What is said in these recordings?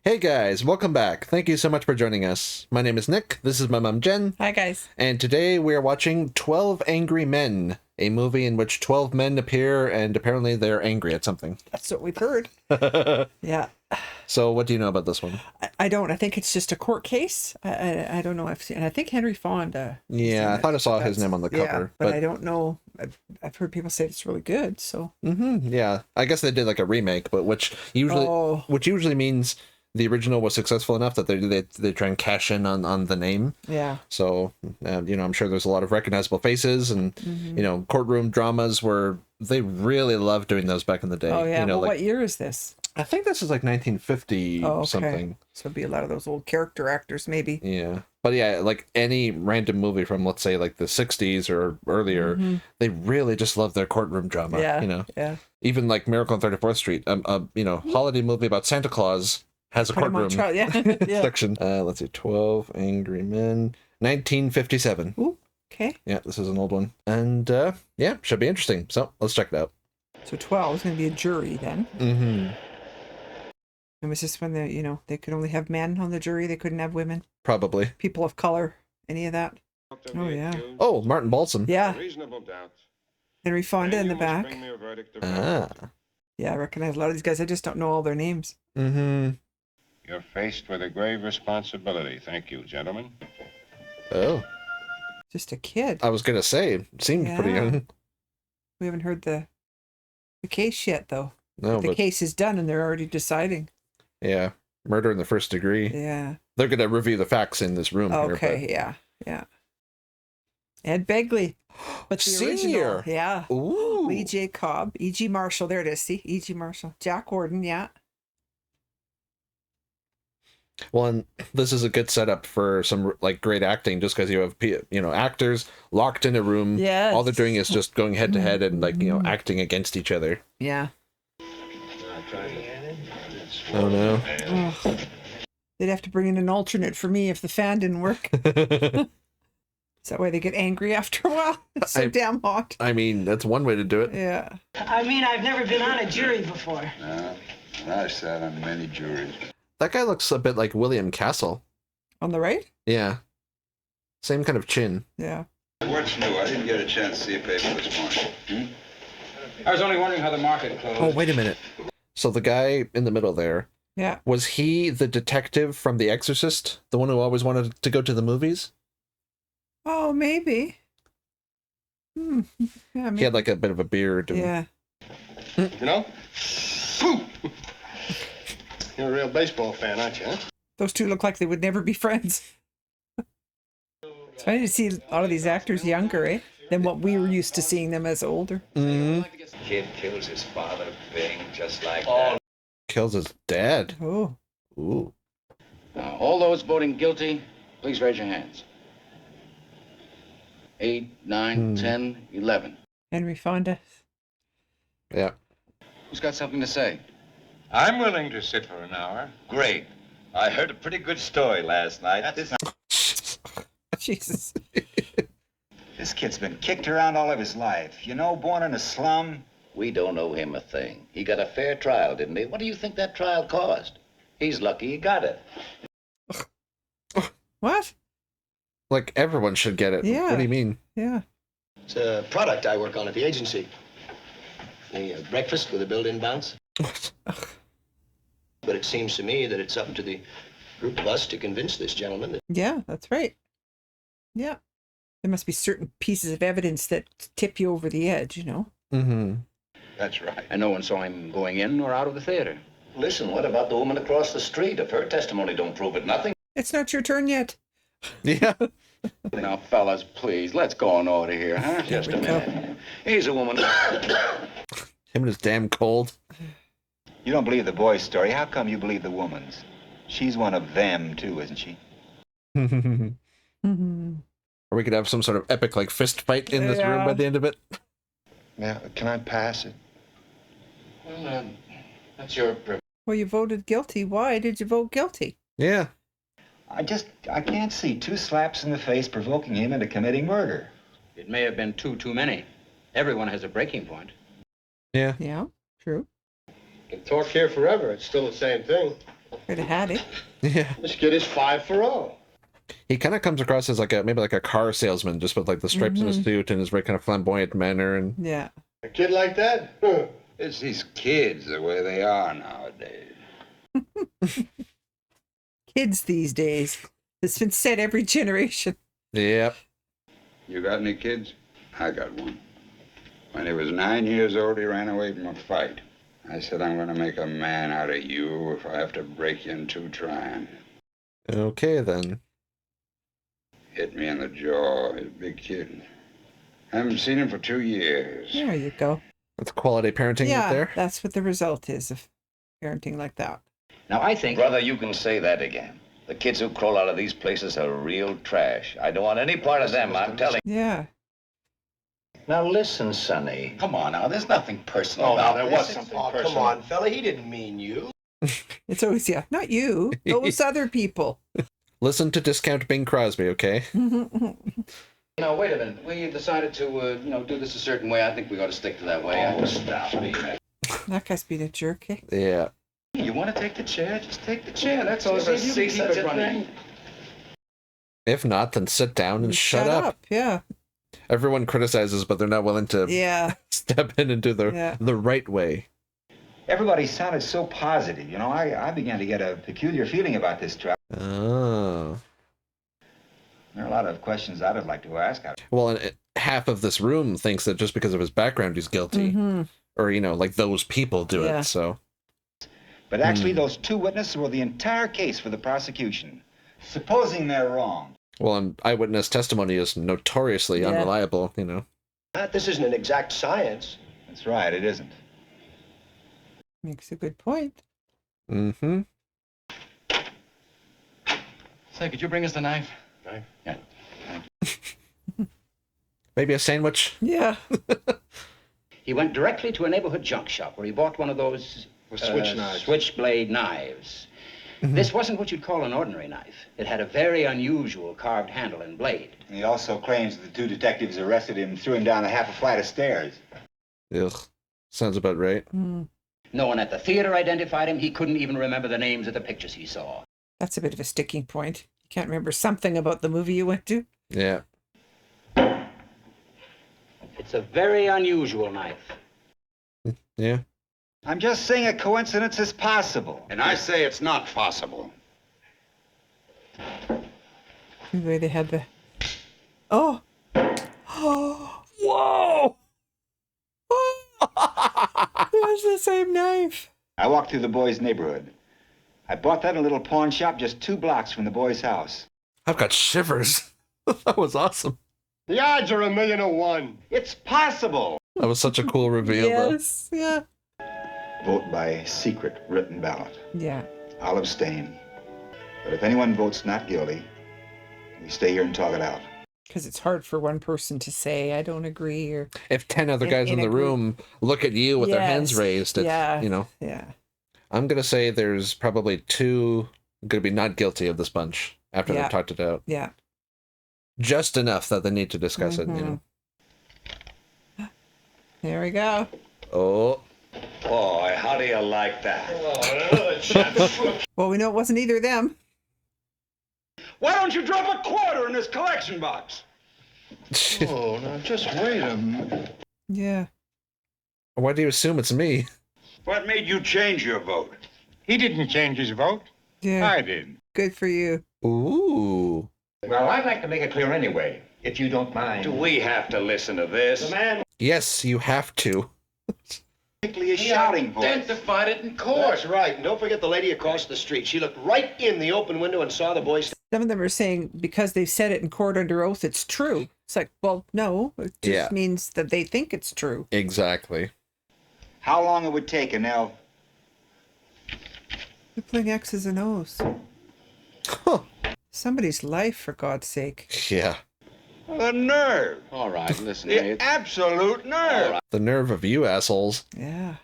Hey guys, welcome back. Thank you so much for joining us. My name is Nick, this is my mom Jen. Hi guys. And today we are watching 12 Angry Men, a movie in which 12 men appear and apparently they're angry at something. That's what we've heard. Yeah. So what do you know about this one? I don't. I think it's just a court case. I don't know. And I think Henry Fonda. Yeah, I thought I saw his name on the cover. Yeah, but I don't know. I've heard people say it's really good. So. Yeah, I guess they did like a remake, but which usually means the original was successful enough that they try and cash in on the name. Yeah. So I'm sure there's a lot of recognizable faces, and courtroom dramas where they really loved doing those back in the day. Oh yeah. Like, what year is this? I think this is like 1950 something. So it'd be a lot of those old character actors, maybe. Yeah. But yeah, like any random movie from, let's say, like the 60s or earlier, they really just love their courtroom drama. Yeah. Yeah. Even like Miracle on 34th Street, holiday movie about Santa Claus has a courtroom section. Let's see, 12 Angry Men, 1957. Ooh, okay. Yeah, this is an old one. And yeah, should be interesting. So let's check it out. So 12 is going to be a jury then. Mm-hmm. And was this when they could only have men on the jury? They couldn't have women? Probably. People of color? Any of that? Oh, yeah. Oh, Martin Balsam. Yeah. Reasonable doubt. Henry Fonda in the back. Yeah, I recognize a lot of these guys. I just don't know all their names. Mm-hmm. You're faced with a grave responsibility. Thank you, gentlemen. Oh. Just a kid. I was going to say, seemed pretty young. We haven't heard the case yet, though. No, the case is done and they're already deciding. Yeah. Murder in the first degree. Yeah. They're going to review the facts in this room. Okay, here, yeah. Ed Begley. But the Senior. Original. Yeah. Ooh. Lee J. Cobb. E.G. Marshall. There it is. See? E.G. Marshall. Jack Warden, yeah. Well, and this is a good setup for some like great acting, just because you have actors locked in a room. Yeah. All they're doing is just going head to head and acting against each other. Yeah. Oh no. Oh. They'd have to bring in an alternate for me if the fan didn't work. Is that why they get angry after a while? It's so damn hot. I mean, that's one way to do it. Yeah. I mean, I've never been on a jury before. No, I've sat on many juries. That guy looks a bit like William Castle. On the right? Yeah. Same kind of chin. Yeah. What's new? I didn't get a chance to see a paper this morning. I was only wondering how the market closed. Oh, wait a minute. So the guy in the middle there, yeah, was he the detective from The Exorcist? The one who always wanted to go to the movies? Oh, maybe. Yeah, maybe. He had like a bit of a beard. And... Yeah. You know? You're a real baseball fan, aren't you, huh? Those two look like they would never be friends. It's funny to see a lot of these actors younger, than what we were used to seeing them as older. Mm-hmm. Kid kills his father, Bing, just like that. Kills his dad. Oh. Ooh. Now, all those voting guilty, please raise your hands. 8, 9, 10, 11. Henry Fonda. Yeah. Who's got something to say? I'm willing to sit for an hour. Great. I heard a pretty good story last night. Jesus. This kid's been kicked around all of his life. You know, born in a slum. We don't owe him a thing. He got a fair trial, didn't he? What do you think that trial cost? He's lucky he got it. What? Like, everyone should get it. Yeah. What do you mean? Yeah. It's a product I work on at the agency. The breakfast with a built-in bounce. But it seems to me that it's up to the group of us to convince this gentleman that... Yeah, that's right. Yeah. There must be certain pieces of evidence that tip you over the edge, Mm-hmm. That's right. And no one saw him going in or out of the theater. Listen, what about the woman across the street? If her testimony don't prove it, nothing. It's not your turn yet. Yeah. Now, fellas, please, let's go on order here, huh? Just a minute. He's a woman. Him and his damn cold. You don't believe the boy's story. How come you believe the woman's? She's one of them, too, isn't she? Mm-hmm. Or we could have some sort of epic, like, fist fight in this room by the end of it. Now, can I pass it? Well, that's your privilege. Well, you voted guilty. Why did you vote guilty? Yeah. I can't see 2 slaps in the face provoking him into committing murder. It may have been too many. Everyone has a breaking point. Yeah. Yeah, true. You can talk here forever. It's still the same thing. Could have had it. Yeah. This kid is 5-0. He kind of comes across as like maybe like a car salesman, just with like the stripes in his suit and his very kind of flamboyant manner. And yeah. A kid like that? It's these kids, the way they are nowadays. Kids these days. It's been said every generation. Yep. You got any kids? I got one. When he was 9 years old, he ran away from a fight. I said, I'm going to make a man out of you if I have to break you in two trying. Okay, then. Hit me in the jaw. He's a big kid. Haven't seen him for 2 years. There you go. That's quality parenting right there. That's what the result is of parenting like that. Now, I think... Brother, you can say that again. The kids who crawl out of these places are real trash. I don't want any part of them, I'm telling you. Yeah. Now listen, Sonny. Come on now, there's nothing personal Oh, about there this. was something personal. Come on, fella, he didn't mean you. It's always, yeah, not you. Those other people. Listen to Discount Bing Crosby, okay? No, wait a minute. We decided to, do this a certain way. I think we ought to stick to that way. Oh, stop me. That guy's being a jerk, eh? Yeah. You want to take the chair? Just take the chair. That's all. Ever You see keep such it a running. thing? If not, then sit down and shut up. Yeah. Everyone criticizes, but they're not willing to Yeah. step in and do the right way. Everybody sounded so positive. You know, I began to get a peculiar feeling about this trial. Oh. There are a lot of questions I'd have liked to ask. Well, and half of this room thinks that just because of his background, he's guilty. Or, like those people do it, so. But actually, those two witnesses were the entire case for the prosecution. Supposing they're wrong. Well, and eyewitness testimony is notoriously unreliable, This isn't an exact science. That's right, it isn't. Makes a good point. Mm-hmm. Say, could you bring us the knife? Knife? Yeah. Maybe a sandwich? Yeah. He went directly to a neighborhood junk shop where he bought one of those Switch knives. switchblade knives. This wasn't what you'd call an ordinary knife. It had a very unusual carved handle and blade. And he also claims the two detectives arrested him and threw him down a half a flight of stairs. Ugh. Sounds about right. No one at the theater identified him. He couldn't even remember the names of the pictures he saw. That's a bit of a sticking point. You can't remember something about the movie you went to? Yeah. It's a very unusual knife. Yeah. I'm just saying a coincidence is possible. And I say it's not possible. The way they had the... Oh! Oh! Whoa! Oh! It was the same knife. I walked through the boy's neighborhood. I bought that in a little pawn shop just 2 blocks from the boy's house. I've got shivers. That was awesome. The odds are 1,000,000 to 1. It's possible. That was such a cool reveal, Yes, yeah. Vote by secret written ballot. Yeah. I'll abstain. But if anyone votes not guilty, we stay here and talk it out. Because it's hard for one person to say, I don't agree, or... If 10 other guys in the room look at you with their hands raised, it's, Yeah. I'm going to say there's probably 2 going to be not guilty of this bunch after they've talked it out. Yeah. Just enough that they need to discuss it, There we go. Oh. Boy, how do you like that? Well, we know it wasn't either of them. Why don't you drop a quarter in this collection box? Oh, now just wait a minute. Yeah. Why do you assume it's me? What made you change your vote? He didn't change his vote. Yeah. I did. Good for you. Ooh. Well, I'd like to make it clear anyway, if you don't mind. Do we have to listen to this? The man Yes, you have to. Particularly a shouting voice. Identified it in court. That's right. And don't forget the lady across the street. She looked right in the open window and saw the boy. Some of them are saying because they've said it in court under oath, it's true. It's like, well, no, it just means that they think it's true. Exactly. How long it would take, Annelle? They're playing X's and O's. Huh. Somebody's life, for God's sake. Yeah. The nerve. All right, listen. The absolute nerve. The nerve of you assholes. Yeah.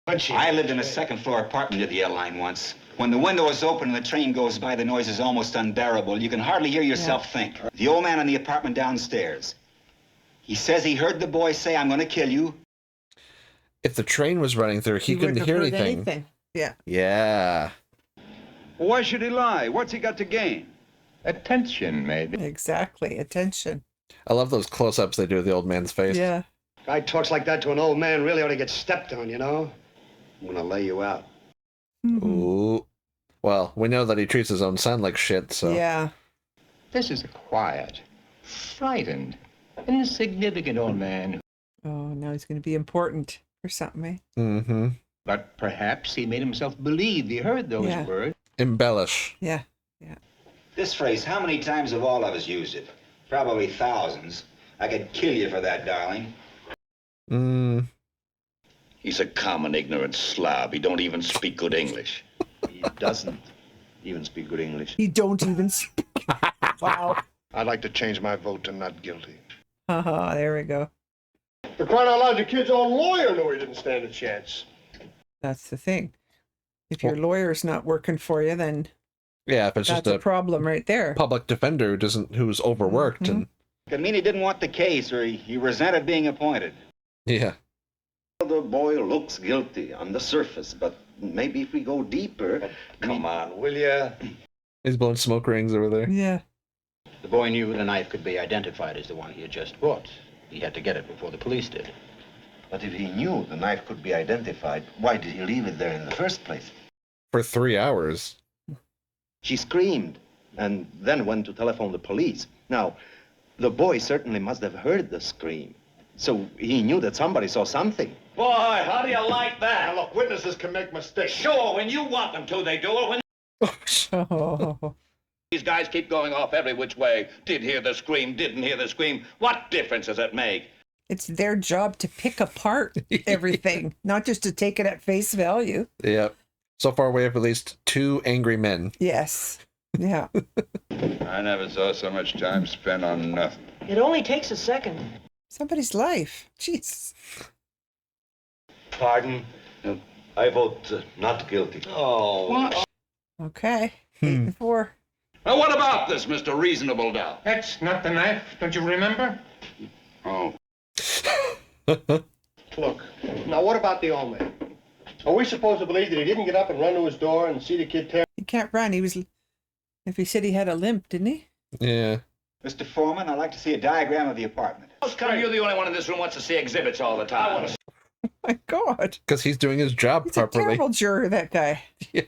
I lived in a second-floor apartment near the L line once. When the window is open and the train goes by, the noise is almost unbearable. You can hardly hear yourself think. The old man in the apartment downstairs. He says he heard the boy say, I'm going to kill you. If the train was running through, he couldn't wouldn't hear have heard anything. Yeah. Yeah. Well, why should he lie? What's he got to gain? Attention, maybe. Exactly. Attention. I love those close-ups they do of the old man's face. Yeah. Guy talks like that to an old man really ought to get stepped on, you know? I'm gonna lay you out. Ooh. Well, we know that he treats his own son like shit, so... Yeah. This is a quiet, frightened, insignificant old man. Oh, now he's going to be important or something, eh? Mm-hmm. But perhaps he made himself believe he heard those Yeah. words. Embellish. Yeah. Yeah. This phrase, how many times have all of us used it? Probably thousands. I could kill you for that, darling. He's a common, ignorant slob. He don't even speak good English. He doesn't even speak good English. He don't even speak. Wow. I'd like to change my vote to not guilty. There we go. For crying out loud, your kid's own lawyer knew he didn't stand a chance. That's the thing. If your lawyer's not working for you, then Yeah, if it's that's just a problem right there. public defender who's overworked and... Could mean he didn't want the case, or he resented being appointed. Yeah. The boy looks guilty on the surface, but maybe if we go deeper... Come on, will ya? He's blowing smoke rings over there. Yeah. The boy knew the knife could be identified as the one he had just bought. He had to get it before the police did. But if he knew the knife could be identified, why did he leave it there in the first place? For 3 hours. She screamed, and then went to telephone the police. Now, the boy certainly must have heard the scream. So he knew that somebody saw something. Boy, how do you like that? Now, look, witnesses can make mistakes. Sure, when you want them to, they do it. When Oh. these guys keep going off every which way, did hear the scream, didn't hear the scream, what difference does it make? It's their job to pick apart everything, not just to take it at face value. Yeah. So far we have at least 2 angry men. Yes. Yeah. I never saw so much time spent on nothing. It only takes a second. Somebody's life. Jeez. Pardon? I vote not guilty. Oh. What? Okay. 8-4. Now, what about this, Mr. Reasonable Doubt? That's not the knife, don't you remember? Oh. Look, now what about the old man? Are we supposed to believe that he didn't get up and run to his door and see the kid tear? He can't run. If he said he had a limp, didn't he? Yeah. Mr. Foreman, I'd like to see a diagram of the apartment. How come you're the only one in this room who wants to see exhibits all the time? Oh my God. Because he's doing his job He's properly. a terrible juror, that guy. Yeah.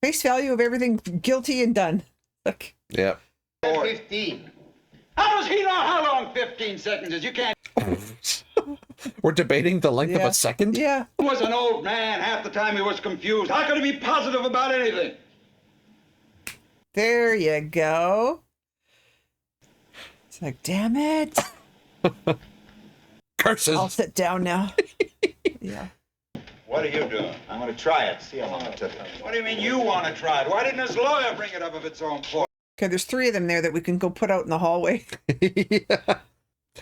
Face value of everything guilty and done. Look. Yeah. 15. How does he know how long 15 seconds is? You can't... We're debating the length of a second? Yeah. He was an old man. Half the time he was confused. How could he be positive about anything? There you go. It's like, damn it. Curses. I'll sit down now. Yeah. What are you doing? I'm going to try it. See how long it took. What do you mean you want to try it? Why didn't his lawyer bring it up of its own force? Okay, there's 3 of them there that we can go put out in the hallway. Yeah.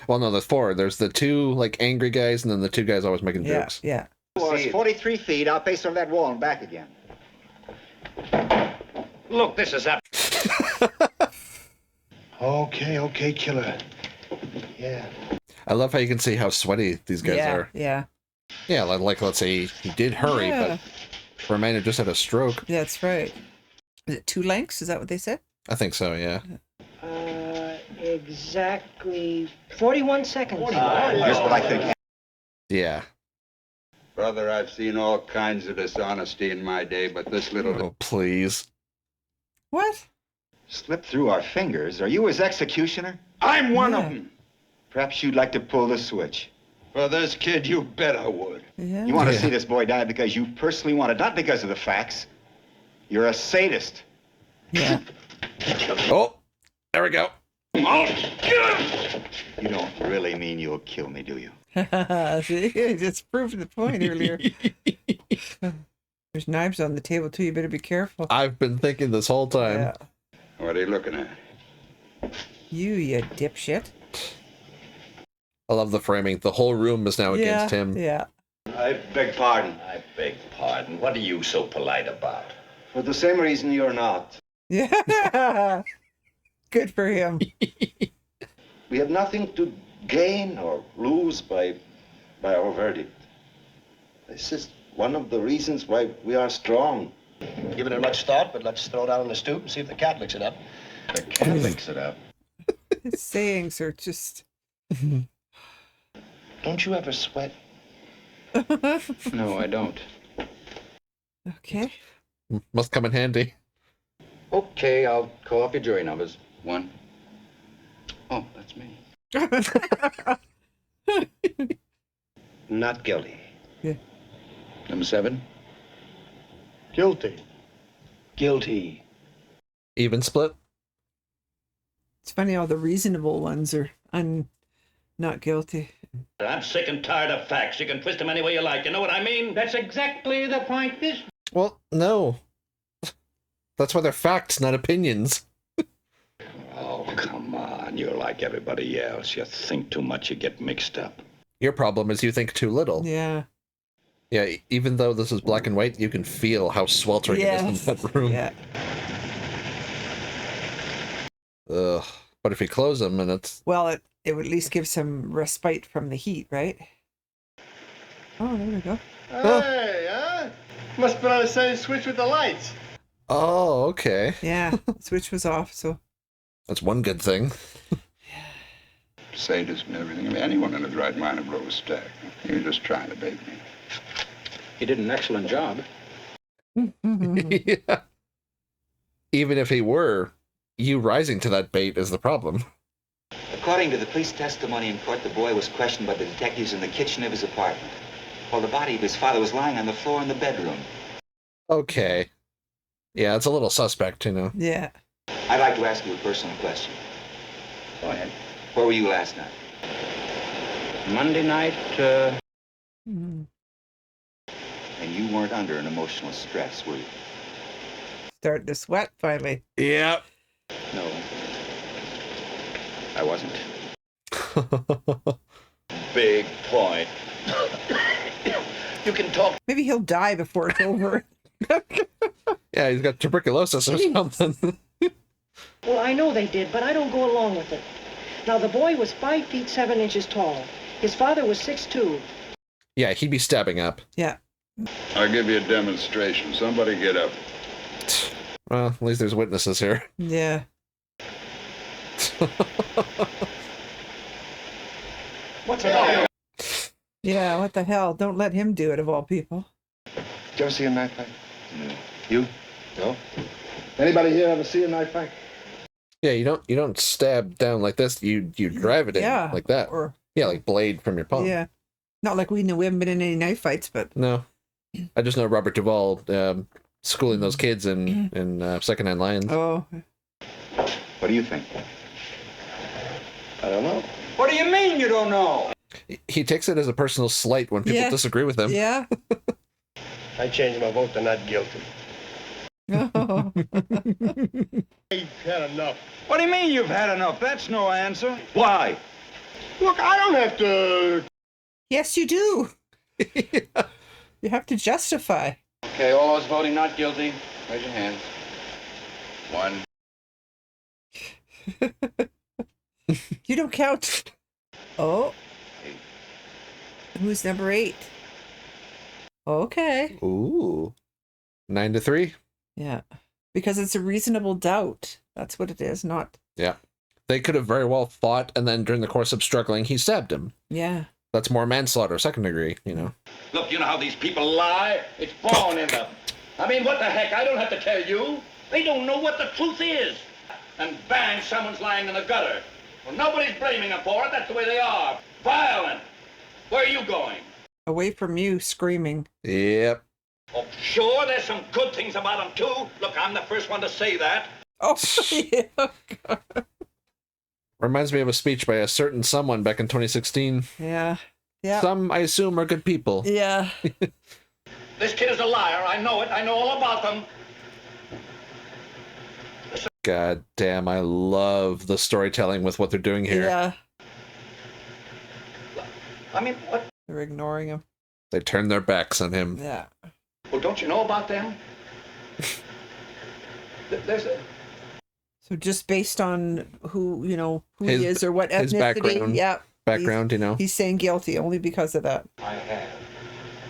Well, no, there's 4. There's the 2, like, angry guys, and then the 2 guys always making Yeah, jokes. yeah. Well, it's 43 feet. I'll pace over that wall and back again. Look, this is up. Okay, killer. Yeah. I love how you can see how sweaty these guys are. Yeah. Yeah, like let's say he did hurry, Yeah. but for a man who just had a stroke. That's right. Is it 2 lengths? Is that what they said? I think so, yeah. Exactly 41 seconds. Here's what I think. Yeah. Brother, I've seen all kinds of dishonesty in my day, but this little... Oh, please. What? Slipped through our fingers. Are you his executioner? I'm one of Yeah. them. Perhaps you'd like to pull the switch. For this kid, you bet I would. Yeah. You want to Yeah. see this boy die because you personally want it, not because of the facts. You're a sadist. Yeah. Oh, there we go. You don't really mean you'll kill me, do you? See, he just proved the point earlier. There's knives on the table too. You better be careful. I've been thinking this whole time. Yeah. What are you looking at? You dipshit. I love the framing. The whole room is now against him. Yeah. I beg pardon. I beg pardon. What are you so polite about? For the same reason you're not. Yeah. Good for him. We have nothing to gain or lose by our verdict. This is one of the reasons why we are strong. Given it much thought, but let's throw it out on the stoop and see if the cat licks it up. The cat licks it up. His sayings are just... Don't you ever sweat? No, I don't. Okay. Must come in handy. Okay, I'll call off your jury numbers. 1. Oh, that's me. Not guilty. Yeah. Number 7. Guilty. Guilty. Even split? It's funny how the reasonable ones are not guilty. I'm sick and tired of facts. You can twist them any way you like. You know what I mean? That's exactly the point. Well, no. That's why they're facts, not opinions. Oh, come on. You're like everybody else. You think too much, you get mixed up. Your problem is you think too little. Yeah. Yeah, even though this is black and white, you can feel how sweltering it is in that room. Yeah. Ugh. But if you close them and it's... Well, it would at least give some respite from the heat, right? Oh, there we go. Hey, huh? Must put on the same switch with the lights. Oh, okay. Yeah, the switch was off, so... That's one good thing. Sadist and everything. I mean, anyone in his right mind would blow a stack. You're just trying to bait me. He did an excellent job. Yeah. Even if he were, you rising to that bait is the problem. According to the police testimony in court, the boy was questioned by the detectives in the kitchen of his apartment, while the body of his father was lying on the floor in the bedroom. Okay. Yeah, it's a little suspect, you know. Yeah. I'd like to ask you a personal question. Go ahead. Where were you last night? Monday night, Mm. And you weren't under an emotional stress, were you? Starting to sweat finally. Yep. No. I wasn't. Big point. You can talk. Maybe he'll die before it's over. Yeah, he's got tuberculosis or something. Well, I know they did, but I don't go along with it. Now, the boy was 5 feet 7 inches tall. His father was 6'2". Yeah, he'd be stabbing up. Yeah. I'll give you a demonstration. Somebody get up. Well, at least there's witnesses here. Yeah. What's that? Yeah, what the hell? Don't let him do it, of all people. Did you ever see a knife fight? No. You? No? Anybody here ever see a knife fight? Yeah, you don't stab down like this. You drive it in like that. Or yeah, like blade from your palm. yeah. Not like we know. We haven't been in any knife fights, but No. I just know Robert Duvall schooling those kids in secondhand lions. oh, What do you think? I don't know. What do you mean you don't know? He takes it as a personal slight when people Yeah. disagree with him. yeah. I changed my vote to not guilty. Oh. I've had enough. What do you mean you've had enough? That's no answer. Why? Look, I don't have to... Yes, you do. You have to justify. Okay, all those voting not guilty, raise your hands. 1. You don't count. Oh. Who's number 8? Okay. Ooh. 9-3. Yeah. Because it's a reasonable doubt. That's what it is, not... Yeah. They could have very well fought, and then during the course of struggling, he stabbed him. Yeah. That's more manslaughter, second degree, you know. Look, you know how these people lie? It's born in them. I mean, what the heck? I don't have to tell you. They don't know what the truth is. And bang, someone's lying in the gutter. Well, nobody's blaming them for it. That's the way they are. Violent. Where are you going? Away from you, screaming. Yep. Oh, sure, there's some good things about them, too. Look, I'm the first one to say that. Oh, yeah. God. Reminds me of a speech by a certain someone back in 2016. Yeah. Yeah. Some, I assume, are good people. Yeah. This kid is a liar. I know it. I know all about them. God damn, I love the storytelling with what they're doing here. Yeah. I mean, what? They're ignoring him. They turn their backs on him. Yeah. Well, don't you know about them? There's a... So just based on who he is or what his ethnicity, background, you know. He's saying guilty only because of that. I have.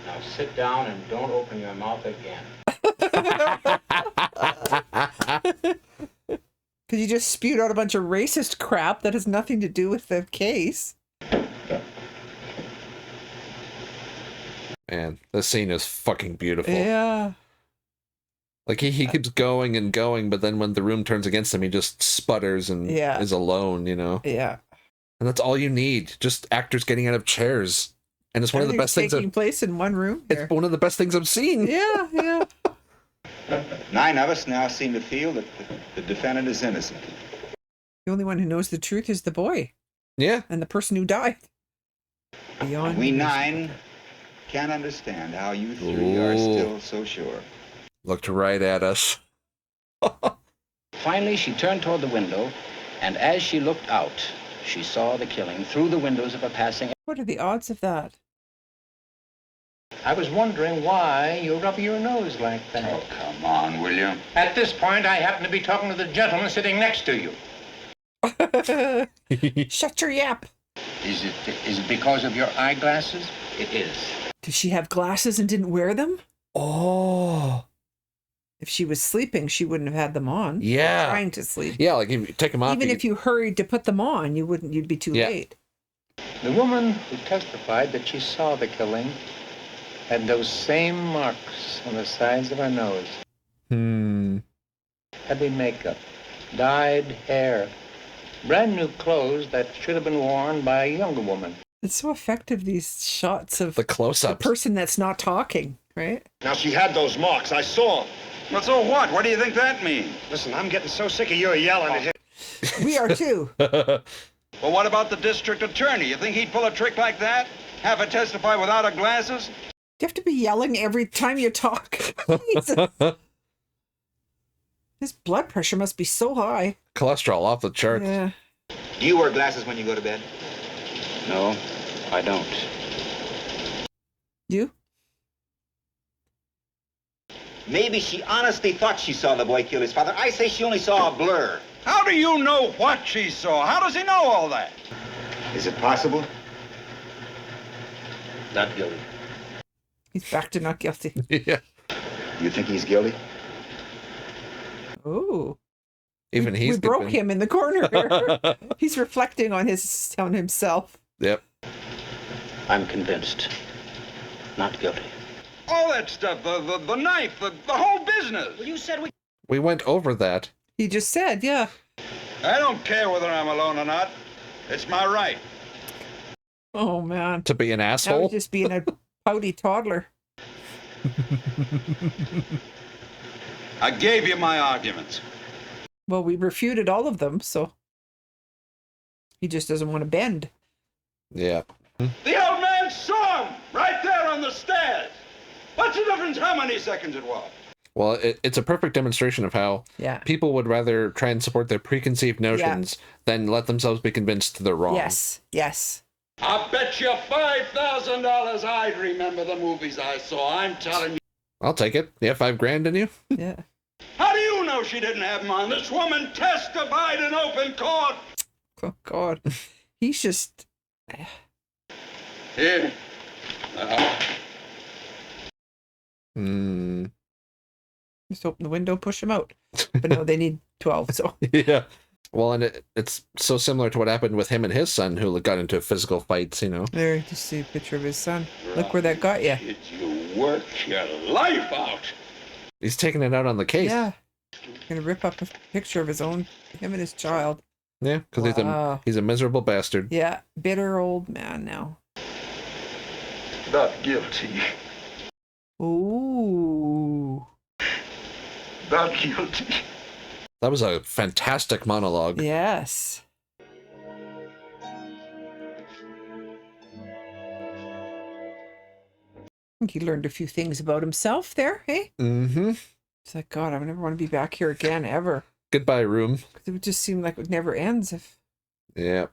Now sit down and don't open your mouth again. Because you just spewed out a bunch of racist crap that has nothing to do with the case. Man, this scene is fucking beautiful. Yeah. Like he keeps going and going, but then when the room turns against him, he just sputters and is alone, you know? Yeah. And that's all you need. Just actors getting out of chairs. And it's one of the best things taking place in one room. It's one of the best things I've seen. Yeah, yeah. 9 of us now seem to feel that the defendant is innocent. The only one who knows the truth is the boy. Yeah. And the person who died. Beyond we 9 can't understand how you 3 are still so sure. Looked right at us. Finally, she turned toward the window, and as she looked out, she saw the killing through the windows of a passing... What are the odds of that? I was wondering why you rub your nose like that. Oh, come on, will you? At this point, I happen to be talking to the gentleman sitting next to you. Shut your yap. Is it because of your eyeglasses? It is. Did she have glasses and didn't wear them? Oh. If she was sleeping, she wouldn't have had them on. Yeah. Trying to sleep. Yeah, like if you take them off. Even if you hurried to put them on, you'd be too late. The woman who testified that she saw the killing had those same marks on the sides of her nose. Heavy makeup, dyed hair, brand new clothes that should have been worn by a younger woman. It's so effective, these shots of the close-ups. The person that's not talking, right? Now, she had those marks. I saw them. Well, so what? What do you think that means? Listen, I'm getting so sick of you yelling. We are too. Well, what about the district attorney? You think he'd pull a trick like that? Have her testify without her glasses? Do you have to be yelling every time you talk? His blood pressure must be so high. Cholesterol off the charts. Yeah. Do you wear glasses when you go to bed? No, I don't. You? Maybe she honestly thought she saw the boy kill his father. I say she only saw a blur. How do you know what she saw? How does he know all that? Is it possible? Not guilty. He's back to not guilty. Yeah. Do you think he's guilty? Oh. Even we broke him in the corner. He's reflecting on himself. Yep. I'm convinced. Not guilty. All that stuff, the knife, the whole business. Well, you said we went over that. He just said, yeah. I don't care whether I'm alone or not. It's my right. Oh, man. To be an asshole? Now he's just being a pouty toddler. I gave you my arguments. Well, we refuted all of them, so he just doesn't want to bend. Yeah. The old man saw him right there on the stairs. What's the difference how many seconds it was? Well, it's a perfect demonstration of how people would rather try and support their preconceived notions than let themselves be convinced they're wrong. Yes, yes. I bet you $5,000 I'd remember the movies I saw. I'm telling you. I'll take it. Yeah, $5,000 in you? Yeah. How do you know she didn't have them on? This woman testified in open court. Oh, God. He's just... Here. Just open the window, push him out. But no, they need 12, so... Yeah. Well, and it's so similar to what happened with him and his son, who got into physical fights, you know. There, just see a picture of his son. Look where that got you. Did you work your life out? He's taking it out on the case. Yeah. Gonna rip up a picture of him and his child. Yeah, because he's a miserable bastard. Yeah, bitter old man now. Not guilty. Ooh. Not guilty. That was a fantastic monologue. Yes. I think he learned a few things about himself there, hey? Mm-hmm. It's like, God, I would never want to be back here again, ever. Goodbye, room. It would just seem like it never ends. Yeah.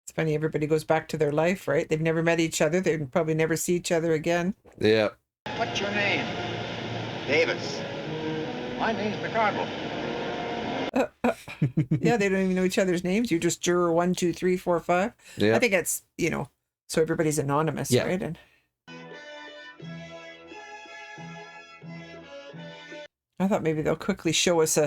It's funny, everybody goes back to their life, right? They've never met each other. They'd probably never see each other again. Yeah. What's your name? Davis. My name's McArdle. Yeah, they don't even know each other's names. You're just juror 1, 2, 3, 4, 5. Yeah. I think that's, so everybody's anonymous, right? And I thought maybe they'll quickly show us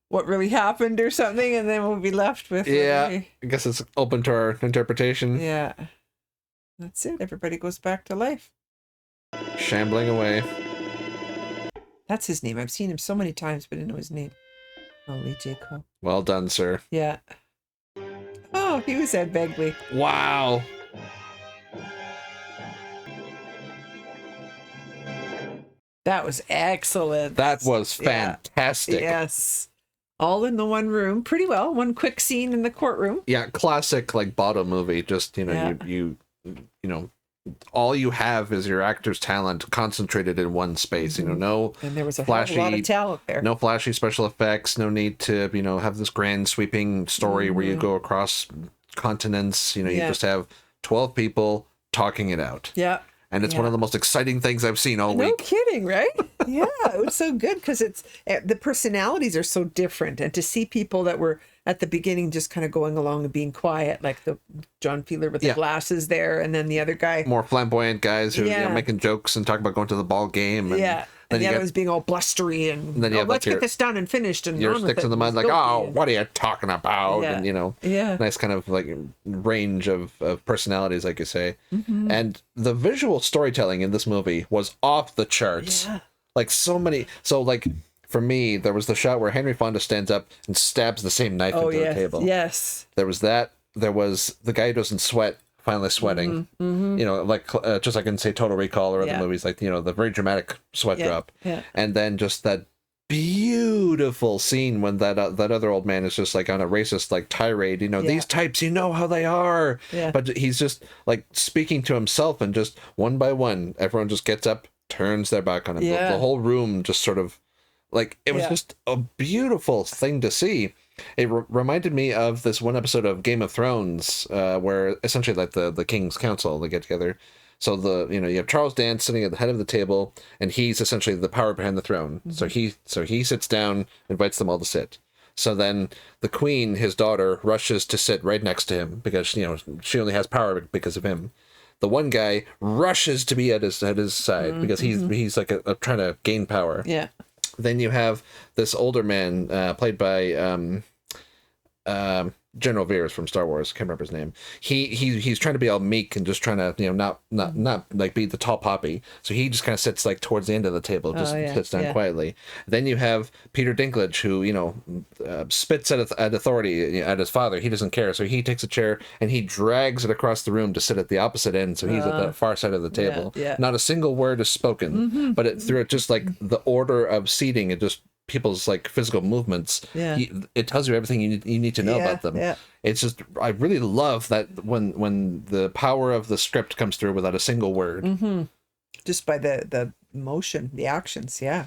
what really happened or something, and then we'll be left with. Yeah, I guess it's open to our interpretation. Yeah, that's it. Everybody goes back to life, shambling away. That's his name. I've seen him so many times, but I didn't know his name. Oh, Lee J. Cole. Well done, sir. Yeah. Oh, he was Ed Begley. Wow. That was excellent. That was fantastic. Yeah. Yes. All in the one room. Pretty well. One quick scene in the courtroom. Yeah, classic like Botto movie. Just, you know, all you have is your actor's talent concentrated in one space. Mm-hmm. No and there was a flashy, lot of talent there. No flashy special effects. No need to, have this grand sweeping story where you go across continents. You just have 12 people talking it out. Yeah. And it's one of the most exciting things I've seen all week. No kidding, right? Yeah, it was so good because the personalities are so different. And to see people that were at the beginning just kind of going along and being quiet, like the John Fiedler with the glasses there, and then the other guy. More flamboyant guys who are making jokes and talking about going to the ball game. And and the other was being all blustery and then you have let's get this done and finished. And your sticks in the mud, like, what are you talking about? Yeah. And nice kind of like range of personalities, like you say. Mm-hmm. And the visual storytelling in this movie was off the charts. Yeah. Like for me, there was the shot where Henry Fonda stands up and stabs the same knife into the table. Yes. There was that. There was the guy who doesn't sweat finally sweating. Mm-hmm. Just like in say Total Recall or other movies, like the very dramatic sweat drop. Yeah. And then just that beautiful scene when that other old man is just like on a racist like tirade. These types, how they are. Yeah. But he's just like speaking to himself, and just one by one, everyone just gets up, turns their back on him. Yeah. The whole room just sort of like it was just a beautiful thing to see. It reminded me of this one episode of Game of Thrones, where essentially like the King's Council, they get together. So you have Charles Dance sitting at the head of the table, and he's essentially the power behind the throne. Mm-hmm. So he sits down, invites them all to sit. So then the Queen, his daughter, rushes to sit right next to him because she only has power because of him. The one guy rushes to be at his side because he's like trying to gain power. Yeah. Then you have this older man played by General Veers from Star Wars. Can't remember his name. He's trying to be all meek and just trying to not like be the tall poppy. So he just kind of sits like towards the end of the table, just sits down quietly. Then you have Peter Dinklage who spits at authority at his father. He doesn't care, so he takes a chair and he drags it across the room to sit at the opposite end. So he's at the far side of the table. Yeah. Not a single word is spoken, but through just like the order of seating, it just people's like physical movements, it tells you everything you need to know about them. It's just, I really love that when the power of the script comes through without a single word, just by the motion, the actions. Yeah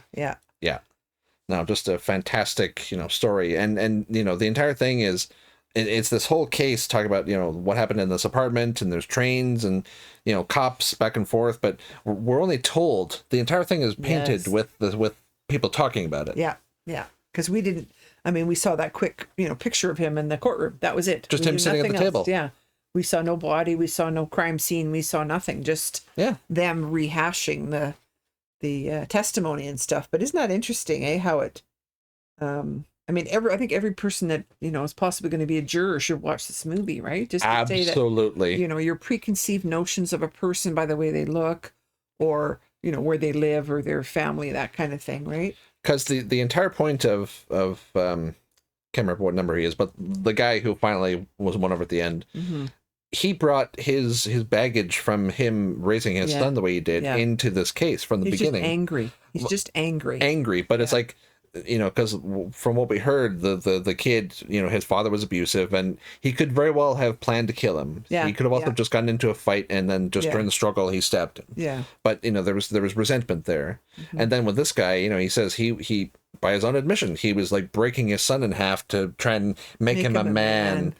Now just a fantastic story, and the entire thing is it's this whole case talking about what happened in this apartment, and there's trains and cops back and forth, but we're only told the entire thing is painted with people talking about it. Yeah. Because we saw that quick, picture of him in the courtroom. That was it. Just him sitting at the table. Yeah. We saw no body. We saw no crime scene. We saw nothing. Just them rehashing the testimony and stuff. But isn't that interesting, how it, I think every person that, is possibly going to be a juror should watch this movie, right? Just to absolutely say that, your preconceived notions of a person by the way they look, or where they live or their family, that kind of thing, right? Because the entire point of can't remember what number he is, but the guy who finally was won over at the end, he brought his baggage from him raising his son the way he did into this case from the beginning. He's just angry. Angry, but it's like, because from what we heard, the kid, his father was abusive, and he could very well have planned to kill him. Yeah, he could have also just gotten into a fight, and then just during the struggle, he stabbed him. Yeah. But there was resentment there, and then with this guy, he says he by his own admission, he was like breaking his son in half to try and make him a man.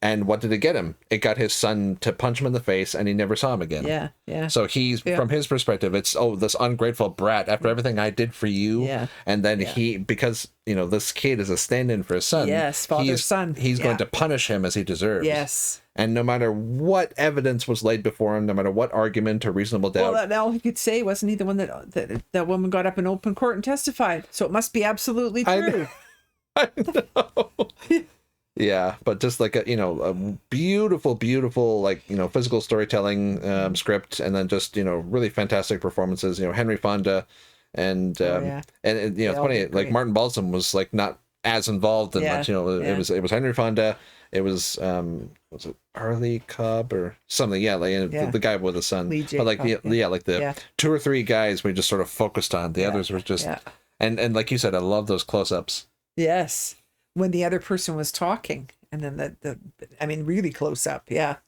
And what did it get him? It got his son to punch him in the face, and he never saw him again. Yeah. So he's, from his perspective, it's, this ungrateful brat, after everything I did for you. Yeah. And then because, this kid is a stand-in for his son. Yes, father's son. He's going to punish him as he deserves. Yes. And no matter what evidence was laid before him, no matter what argument or reasonable doubt. Well, all he could say wasn't he the one that woman got up in open court and testified. So it must be absolutely true. I know. Yeah, but just like a beautiful, beautiful, like, physical storytelling script, and then just, really fantastic performances. Henry Fonda, and it's funny, like Martin Balsam was like not as involved in much. It was Henry Fonda. It was it Arlie Cobb or something? Yeah, like the guy with the son. But like the 2 or 3 guys we just sort of focused on. The others were just and like you said, I love those close-ups. Yes, when the other person was talking, and then really close up. Yeah,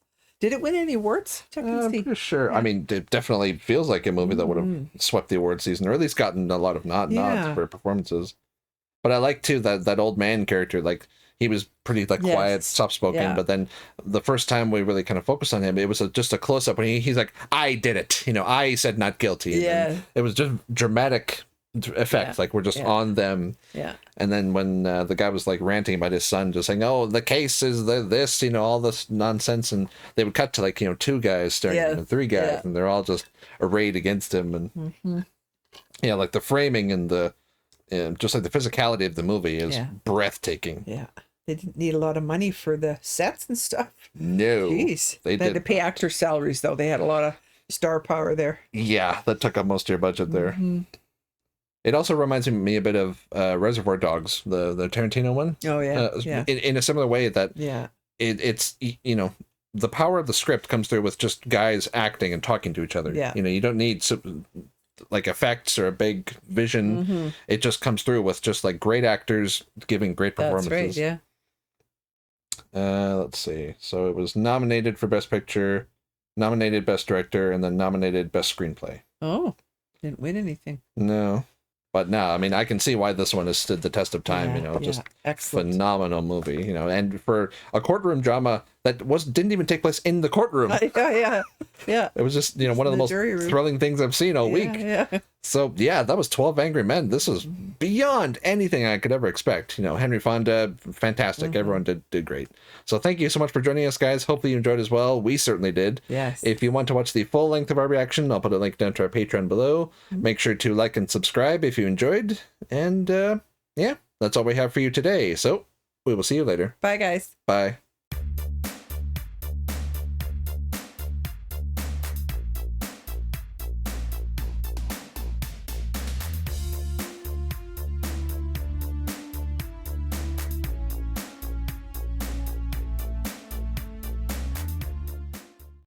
did it win any awards? I'm pretty sure. Yeah. I mean, it definitely feels like a movie that would have swept the award season, or at least gotten a lot of nods for performances. But I like too that old man character, like. He was pretty quiet, soft-spoken, but then the first time we really kind of focused on him, it was just a close-up when he's like, I did it. I said not guilty. And it was just dramatic effect. Like, we're just on them. Yeah. And then when the guy was like ranting about his son, just saying, oh, the case is this, all this nonsense. And they would cut to 2 guys staring at him and 3 guys, and they're all just arrayed against him. And like the framing and the just like the physicality of the movie is breathtaking. Yeah. They didn't need a lot of money for the sets and stuff. No. Jeez. They had to pay actor salaries, though. They had a lot of star power there. Yeah, that took up most of your budget there. It also reminds me a bit of Reservoir Dogs, the Tarantino one. Oh, yeah. In a similar way that it's the power of the script comes through with just guys acting and talking to each other. Yeah. You don't need like effects or a big vision. It just comes through with just like great actors giving great performances. That's right, yeah. Let's see. So it was nominated for Best Picture, nominated Best Director, and then nominated Best Screenplay. Oh, didn't win anything. No. But no, I mean, I can see why this one has stood the test of time, just excellent. Phenomenal movie, and for a courtroom drama that didn't even take place in the courtroom. Yeah. It was just, one of the most thrilling things I've seen all week. Yeah. So, yeah, that was 12 Angry Men. This was beyond anything I could ever expect. Henry Fonda, fantastic. Everyone did great. So thank you so much for joining us, guys. Hopefully you enjoyed as well. We certainly did. Yes. If you want to watch the full length of our reaction, I'll put a link down to our Patreon below. Make sure to like and subscribe if you enjoyed. And, that's all we have for you today. So we will see you later. Bye, guys. Bye.